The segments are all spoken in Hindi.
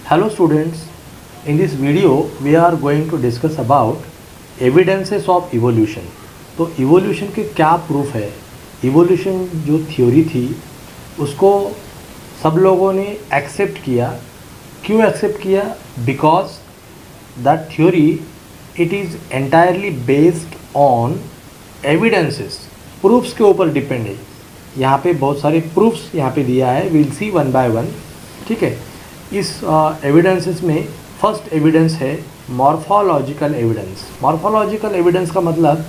Hello students, in this video we are going to discuss about evidences of evolution. तो evolution के क्या प्रूफ है? evolution जो थ्योरी थी उसको सब लोगों ने एक्सेप्ट किया. क्यों एक्सेप्ट किया? Because that theory it is entirely based on evidences, proofs के ऊपर डिपेंड है. यहाँ पे बहुत सारे प्रूफ्स यहाँ पे दिया है, will C one by one. ठीक है. इस एविडेंसेस में फर्स्ट एविडेंस है मॉर्फोलॉजिकल एविडेंस. मॉर्फोलॉजिकल एविडेंस का मतलब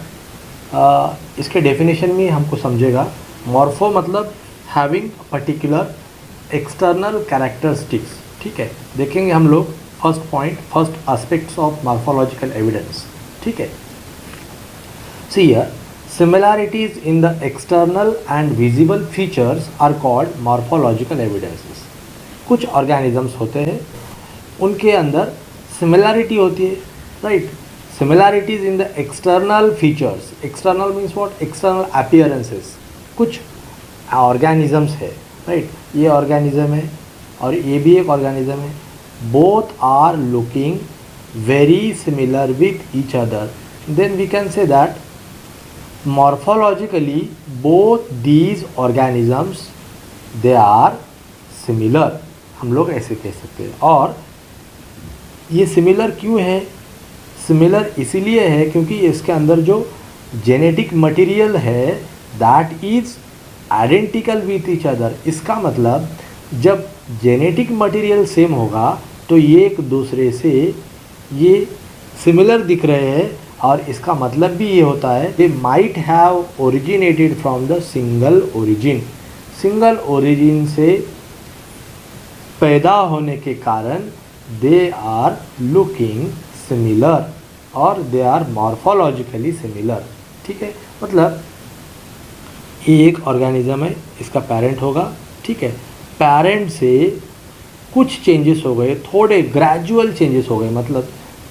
इसके डेफिनेशन में हमको समझेगा. मॉर्फो मतलब हैविंग पर्टिकुलर एक्सटर्नल कैरेक्टरिस्टिक्स. ठीक है. देखेंगे हम लोग first point, first aspects of morphological evidence. ठीक है. See here, similarities in the external and visible features are called morphological evidences. कुछ ऑर्गेनिजम्स होते हैं उनके अंदर सिमिलैरिटी होती है, right. Similarities in the external features. External means what? External appearances. कुछ ऑर्गेनिजम्स है, राइट. ये ऑर्गेनिज्म है और ये भी एक ऑर्गेनिज्म है. Both are looking very similar with each other. Then we can say that morphologically both these organisms they are similar. हम लोग ऐसे कह सकते हैं. और ये सिमिलर क्यों है? सिमिलर इसीलिए है क्योंकि इसके अंदर जो जेनेटिक मटेरियल है that is identical with each other. इसका मतलब जब जेनेटिक मटेरियल सेम होगा तो ये एक दूसरे से ये सिमिलर दिख रहे हैं. और इसका मतलब भी ये होता है they might have originated from the single origin. Single origin से पैदा होने के कारण दे आर लुकिंग सिमिलर और दे आर मॉर्फोलॉजिकली सिमिलर. ठीक है. मतलब ये एक ऑर्गेनिज्म है, इसका पेरेंट होगा. ठीक है. पेरेंट से कुछ चेंजेस हो गए, थोड़े ग्रेजुअल चेंजेस हो गए. मतलब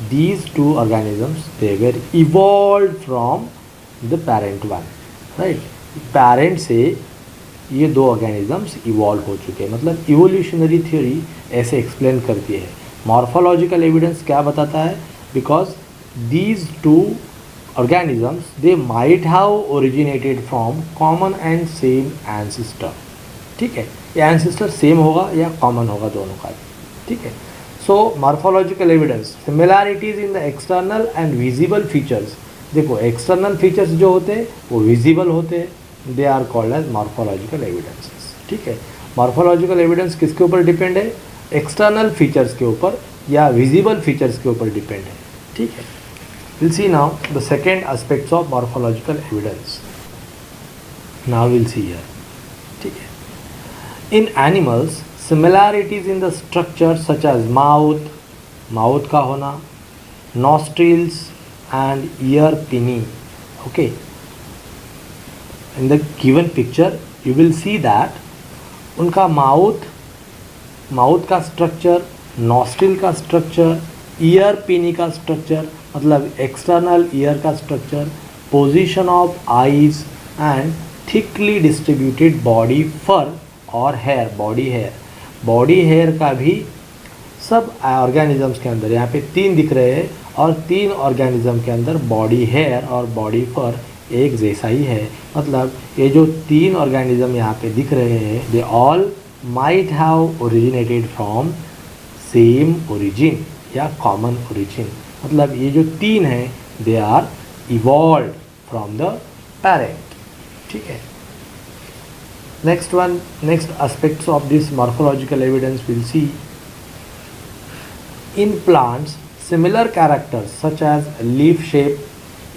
these two organisms they were evolved from the parent one, right. parent से ये दो organisms evolve हो चुके हैं. मतलब evolutionary theory ऐसे explain करती है. morphological evidence क्या बताता है? because these two organisms they might have originated from common and same ancestor. ठीक है. ये ancestor same होगा या common होगा दोनों का. ठीक है. So morphological evidence, similarities in the external and visible features. देखो external features जो होते हैं वो visible होते हैं, they are called as morphological evidences. ठीक है. morphological evidence किसके ऊपर डिपेंड है? external features के ऊपर या visible features के ऊपर डिपेंड है. ठीक है. we'll see now the second aspects of morphological evidence. now we'll see here. ठीक है. in animals similarities in the structure such as mouth का होना, nostrils and ear pinning. okay. in the given picture you will see that उनका माउथ का स्ट्रक्चर, नॉस्ट्रिल का स्ट्रक्चर, ईयर पिनी का स्ट्रक्चर मतलब एक्सटर्नल ईयर का structure, position of eyes and thickly distributed body fur और हेयर. बॉडी हेयर का भी सब ऑर्गेनिजम्स के अंदर यहाँ पे 3 दिख रहे हैं और 3 ऑर्गेनिज्म के अंदर बॉडी हेयर और बॉडी फर एक जैसा ही है. मतलब ये जो 3 ऑर्गेनिज्म यहाँ पे दिख रहे हैं they all might have originated from same origin या कॉमन ओरिजिन. मतलब ये जो 3 हैं they are evolved from the parent. ठीक है. next aspects of this morphological evidence we'll see. in plants similar characters such as leaf shape.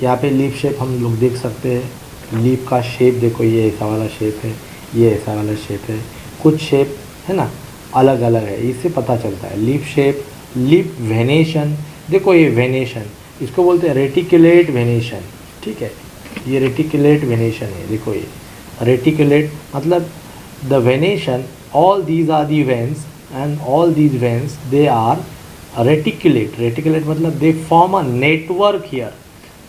यहाँ पे लीफ शेप हम लोग देख सकते हैं. लीफ का शेप देखो, ये ऐसा वाला शेप है, ये ऐसा वाला शेप है. कुछ शेप है ना अलग अलग है, इससे पता चलता है. Leaf shape, leaf venation. देखो ये वेनेशन इसको बोलते हैं रेटिकुलेट वेनेशन. ठीक है. ये रेटिकुलेट वेनेशन है. देखो ये रेटिकुलेट मतलब the venation, all these are the veins and all these veins they are reticulate. reticulate मतलब they form a network here.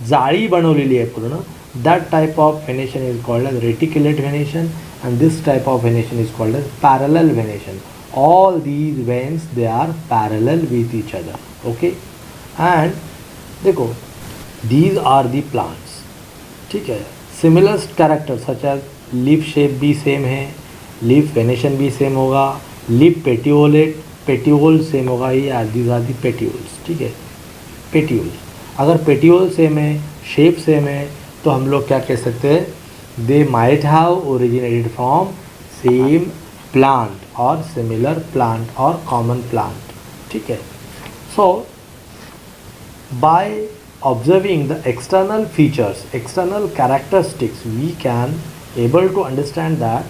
जाळी बनवलेली आहे पूर्ण. that type of venation is called as reticulate venation and this type of venation is called as parallel venation. all these veins they are parallel with each other. Okay, and देखो these are the plants, ठीक है. Similar characters such as leaf shape भी सेम है, leaf venation भी सेम होगा, leaf petiole सेम होगा. ये these are the petioles, ठीक है. petioles, अगर petiole सेम है, शेप सेम है, तो हम लोग क्या कह सकते हैं, they might have originated from same plant और सिमिलर प्लांट और कॉमन प्लांट, ठीक है. सो bye observing the external features, external characteristics, we can able to understand that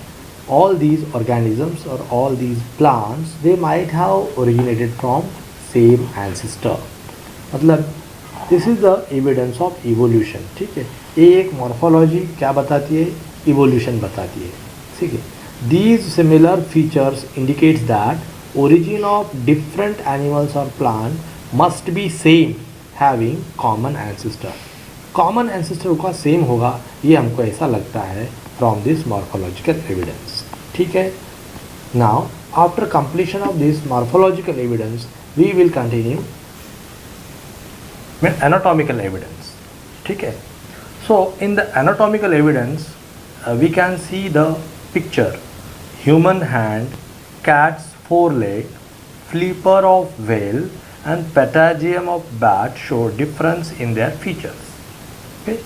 all these organisms or all these plants they might have originated from same ancestor. मतलब this is the evidence of evolution, ठीक है. ये एक मॉर्फोलॉजी क्या बताती है, इवोल्यूशन बताती है, ठीक है. These similar features indicates that origin of different animals और plant must be same having common ancestor. Common ancestor का सेम होगा, ये हमको ऐसा लगता है फ्रॉम दिस मॉर्फोलॉजिकल एविडेंस, ठीक है. Now after completion of this morphological evidence we will continue with anatomical evidence, ठीक है. So in the anatomical evidence we can see the picture, human hand, cat's foreleg, flipper of whale and patagium of bat show difference in their features. Okay,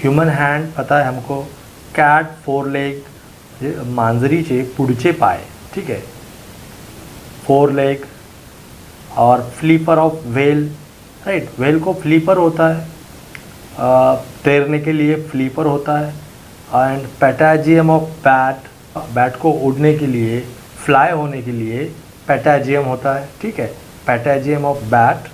human hand पता है हमको, cat foreleg मांजरीचे पुढचे पाय, ठीक है, foreleg और flipper of whale, right. Whale को फ्लीपर होता है, तैरने के लिए फ्लीपर होता है. एंड पैटाजियम ऑफ बैट, बैट को उड़ने के लिए, फ्लाई होने के लिए पैटाजियम होता है, ठीक है. Patagium of bat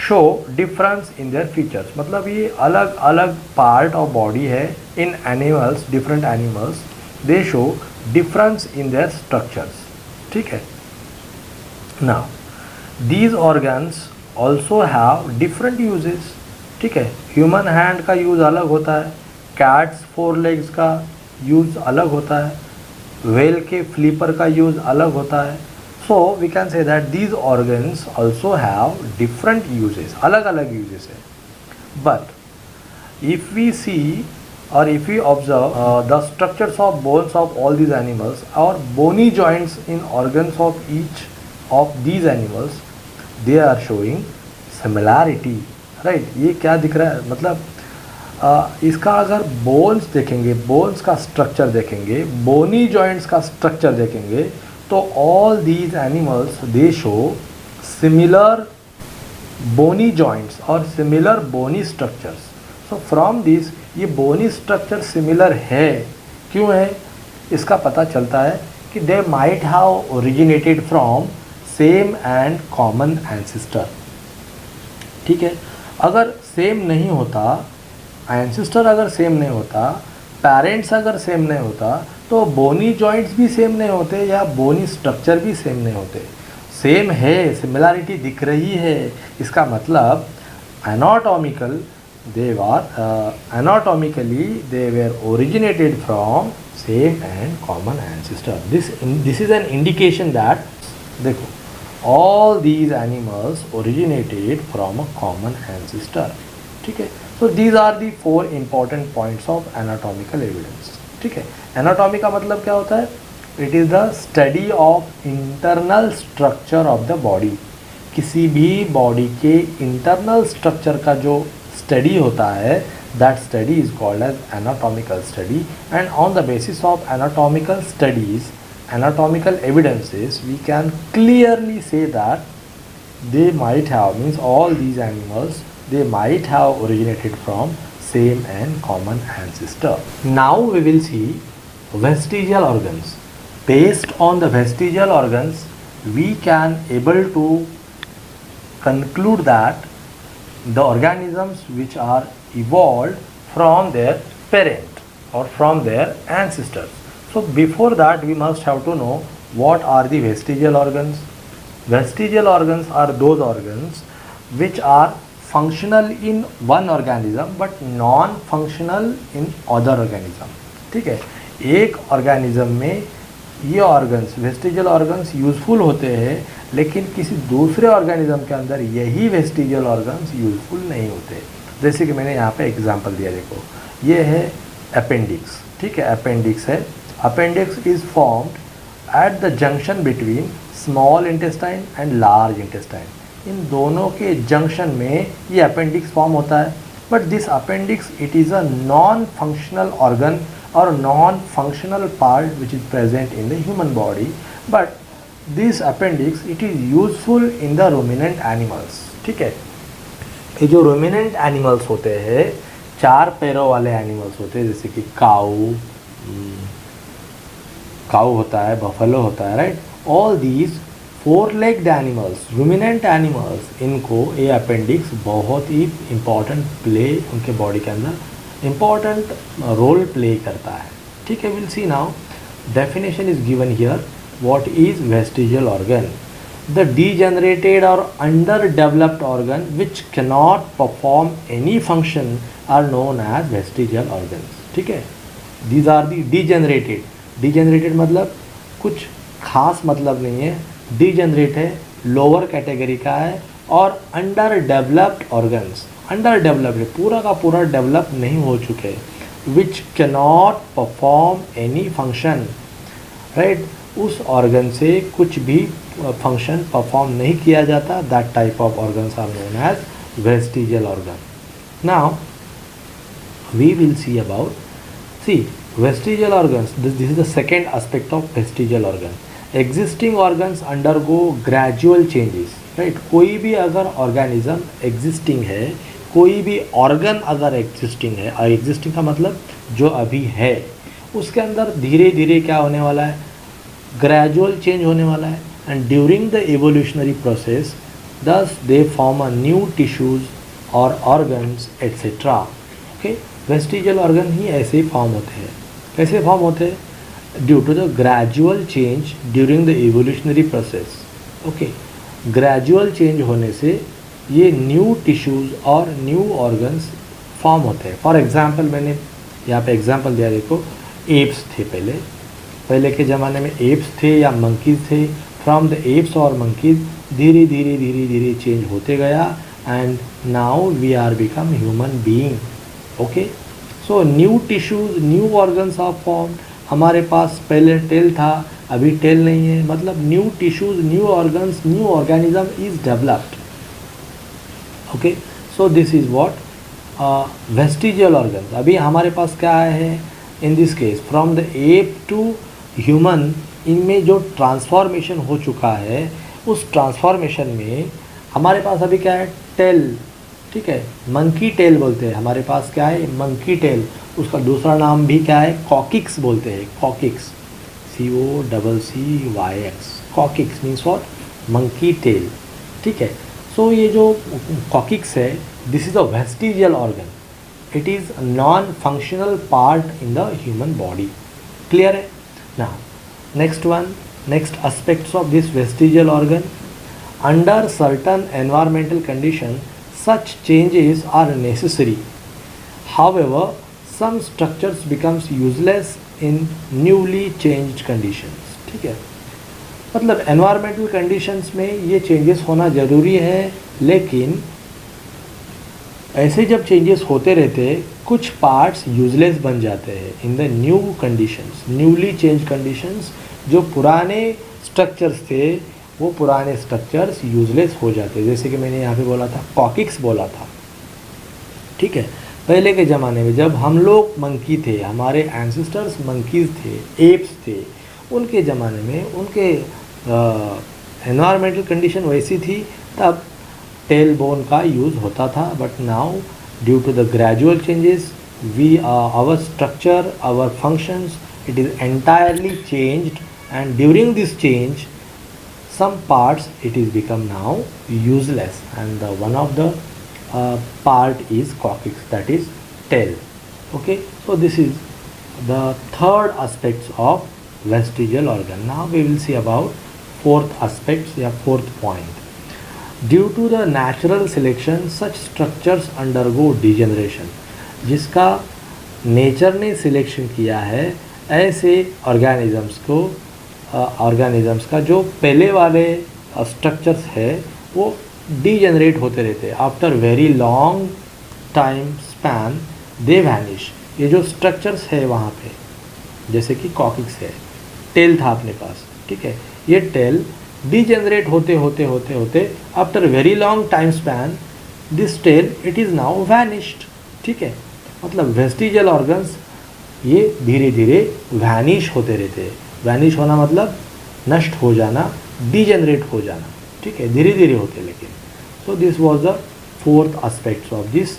show difference in their features, मतलब ये अलग अलग पार्ट ऑफ बॉडी है in animals, different animals, they show difference in their structures, ठीक है. Now these organs also have different uses, ठीक है. ह्यूमन हैंड का यूज़ अलग होता है, कैट्स फोर लेग्स का यूज़ अलग होता है, व्हेल के फ्लीपर का यूज़ अलग होता है. So we can say that these organs also have different uses, अलग अलग यूजेस है. बट इफ़ वी सी और if we observe the structures of bones of all these animals और bony joints in organs of each of these animals, they are showing similarity, right. ये क्या दिख रहा है, मतलब इसका अगर बोन्स देखेंगे, बोन्स का स्ट्रक्चर देखेंगे, बोनी जॉइंट्स का स्ट्रक्चर देखेंगे, तो all these animals they show similar bony joints और similar bony structures. So from this ये बोनी स्ट्रक्चर सिमिलर है, क्यों है, इसका पता चलता है कि they might have originated from same and common ancestor, ठीक है. अगर सेम नहीं होता, एंसेस्टर अगर सेम नहीं होता, पेरेंट्स अगर सेम नहीं होता, तो बोनी जॉइंट्स भी सेम नहीं होते या बोनी स्ट्रक्चर भी सेम नहीं होते. सेम है, सिमिलैरिटी दिख रही है, इसका मतलब anatomically they were originated from same and common ancestor. This is an indication that, देखो, all these animals originated from a common ancestor, ठीक है. So these are the four important points of anatomical evidence, ठीक है. Anatomy का मतलब क्या होता है, it is the study of internal structure of the body. किसी भी बॉडी के इंटरनल स्ट्रक्चर का जो स्टडी होता है, that study is called as anatomical study. And on the basis of anatomical studies, anatomical evidences, we can clearly say that they might have, means all these animals, they might have originated from same and common ancestor. Now we will see vestigial organs. Based on the vestigial organs, we can able to conclude that the organisms which are evolved from their parent or from their ancestors. So before that we must have to know what are the vestigial organs. Vestigial organs are those organs which are functional in one organism but non functional in other organism, ठीक है. एक organism में ये ऑर्गन्स, वेस्टिजियल ऑर्गन्स यूज़फुल होते हैं, लेकिन किसी दूसरे ऑर्गेनिज्म के अंदर यही वेस्टिजियल ऑर्गन्स यूज़फुल नहीं होते। जैसे कि मैंने यहाँ पे एग्जांपल दिया, देखो ये है अपेंडिक्स, ठीक है, अपेंडिक्स है। Appendix is formed at the junction between small intestine and large intestine. इन दोनों के जंक्शन में ये अपेंडिक्स फॉर्म होता है। But this appendix it is a non functional organ or non-functional part which is present in the human body, but this appendix it is useful in the ruminant animals, ठीक है। ये जो ruminant animals होते हैं, 4 पैरों वाले एनिमल्स होते हैं, जैसे कि काऊ होता है, बफेलो होता है, right. All these 4-legged animals, ruminant animals, इनको ये अपेंडिक्स बहुत ही इम्पॉर्टेंट प्ले उनके बॉडी के अंदर इम्पॉर्टेंट रोल प्ले करता है, ठीक है। Will see now definition is given here. What is vestigial organ? The degenerated और under developed organ which cannot perform any function are known as vestigial organs, ठीक है। These are the degenerated. Degenerated मतलब कुछ खास मतलब नहीं है, डीजेनरेट है, लोअर कैटेगरी का है। और under developed organs, under developed, पूरा का पूरा डेवलप नहीं हो चुके, which cannot perform any function, right. उस ऑर्गन से कुछ भी फंक्शन परफॉर्म नहीं किया जाता, that type of organs are known as vestigial organ. Now we will see about, see vestigial organs, this is the second aspect of vestigial organ. Existing organs undergo gradual changes, right. कोई भी अगर ऑर्गेनिज्म एग्जिस्टिंग है, कोई भी ऑर्गन अगर एग्जिस्टिंग है, और एग्जिस्टिंग का मतलब जो अभी है, उसके अंदर धीरे धीरे क्या होने वाला है, ग्रेजुअल चेंज होने वाला है। And during the evolutionary process thus they form a new tissues और organs etcetera, okay. Vestigial organ ही ऐसे ही फॉर्म होते हैं। कैसे फॉर्म होते हैं? Due to the gradual change during the evolutionary process, okay. Gradual change होने से ये न्यू टिश्यूज़ और न्यू ऑर्गन्स फॉर्म होते हैं। फॉर एग्ज़ाम्पल मैंने यहाँ पे एग्ज़ाम्पल दिया, देखो एप्स थे पहले के ज़माने में एप्स थे या मंकीज़ थे। फ्रॉम द एप्स और मंकीज़ धीरे धीरे चेंज होते गया, and now we are become human being, okay. So new tissues, new organs are form. हमारे पास पहले टेल था, अभी टेल नहीं है, मतलब new tissues, new organs, new organism is developed, okay. So this is what vestigial organs. अभी हमारे पास क्या है in this case, from the ape to human, इनमें जो ट्रांसफॉर्मेशन हो चुका है, उस ट्रांसफॉर्मेशन में हमारे पास अभी क्या है, टेल, ठीक है, मंकी टेल बोलते हैं। हमारे पास क्या है, मंकी टेल। उसका दूसरा नाम भी क्या है, कॉकिक्स बोलते हैं, coccyx, COCCYX, coccyx means what, monkey tail, ठीक है। सो ये जो कॉकिक्स है, this is a vestigial organ, it is non functional part in the human body, clear है। Now next one, next aspects of this vestigial organ. Under certain environmental condition such changes are necessary. However, some structures becomes useless in newly changed conditions, ठीक है। मतलब एनवायरमेंटल कंडीशंस में ये चेंजेस होना ज़रूरी है, लेकिन ऐसे जब चेंजेस होते रहते, कुछ पार्ट्स यूजलेस बन जाते हैं in the new conditions, newly change conditions. जो पुराने स्ट्रक्चर्स थे, वो पुराने स्ट्रक्चर्स यूजलेस हो जाते हैं। जैसे कि मैंने यहाँ पे बोला था, कॉकिक्स बोला था, ठीक है। पहले के ज़माने में जब हम लोग मंकी थे, हमारे एंसेस्टर्स मंकीज़ थे, एप्स थे, उनके ज़माने में उनके एनवायरमेंटल कंडीशन वैसी थी, तब टेल बोन का यूज़ होता था। But now due to the gradual changes, our structure, our functions, it is entirely changed, and during this change some parts it is become now useless, and the one of the part is coccyx, that is tail, okay. So this is the third aspects of vestigial organ. Now we will see about fourth aspects, या fourth point. Due to the natural selection such structures undergo degeneration. जिसका नेचर ने सिलेक्शन किया है, ऐसे ऑर्गेनिजम्स को ऑर्गेनिजम्स का जो पहले वाले स्ट्रक्चर्स है वो डीजेनरेट होते रहते हैं after very long time span, they vanish. ये जो स्ट्रक्चर्स है वहाँ पे, जैसे कि कॉकिक्स है, टेल था अपने पास, ठीक है, ये टेल डीजेनरेट होते होते होते होते after very long time span this tail it is now vanished, ठीक है। मतलब वेस्टिजियल ऑर्गन्स ये धीरे धीरे वैनिश होते रहते हैं। वैनिश होना मतलब नष्ट हो जाना, डीजेनरेट हो जाना, ठीक है, धीरे धीरे होते लेकिन। So this was the fourth aspects of this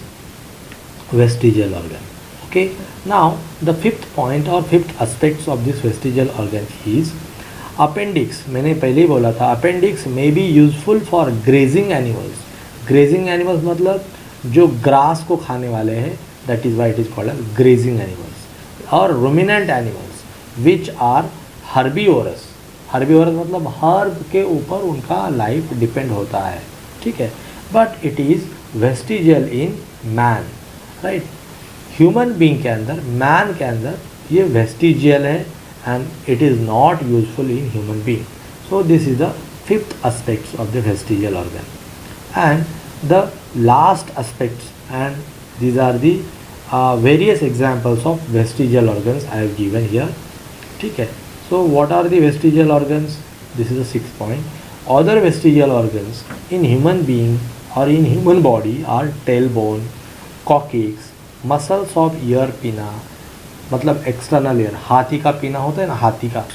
vestigial organ. Okay, now the fifth point और fifth aspects of this vestigial organ is appendix. मैंने पहले ही बोला था appendix may be useful for grazing animals. Grazing animals मतलब जो ग्रास को खाने वाले हैं, that is why it is called grazing animals. और ruminant animals which are herbivorous. Herbivorous मतलब हर्ब के ऊपर उनका लाइफ डिपेंड होता है, ठीक है। But it is vestigial in man, right. Human being के अंदर, मैन के अंदर ये वेस्टिजियल है and it is not useful in human being. So this is the fifth aspects of the vestigial organ. And the last aspects, and these are the various examples of vestigial organs I have given here, ठीक है। So what are the vestigial organs? This is the sixth point. Other vestigial organs in human being or in human body are tailbone, coccyx, muscles of ear pinna, मतलब एक्सटर्नल ईयर, हाथी का पीना होता है ना, हाथी का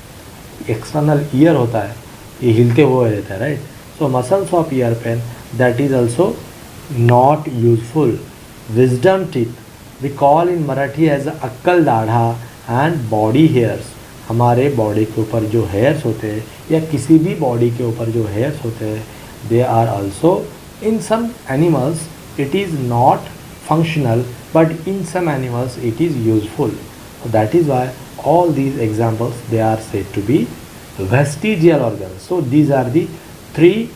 एक्सटर्नल ईयर होता है, ये हिलते हुए रहता है, right. So muscles of ear pen, that is also not useful. Wisdom teeth, we call in Marathi as अक्कल दाढ़ा, and body hairs, हमारे बॉडी के ऊपर जो हेयर्स होते हैं या किसी भी बॉडी के ऊपर जो हेयर्स होते हैं, they are also in some animals it is not functional, but in some animals it is useful. So that is why all these examples they are said to be vestigial organs. So these are the three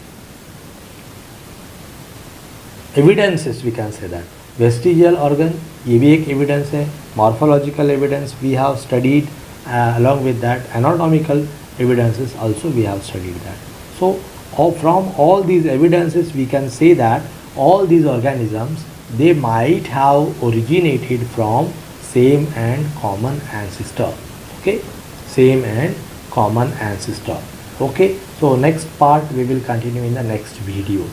evidences, we can say that vestigial organ ये भी एक evidence है, morphological evidence we have studied, along with that anatomical evidences also we have studied that. So from all these evidences we can say that all these organisms they might have originated from same and common ancestor, okay, same and common ancestor. Okay, so next part we will continue in the next video.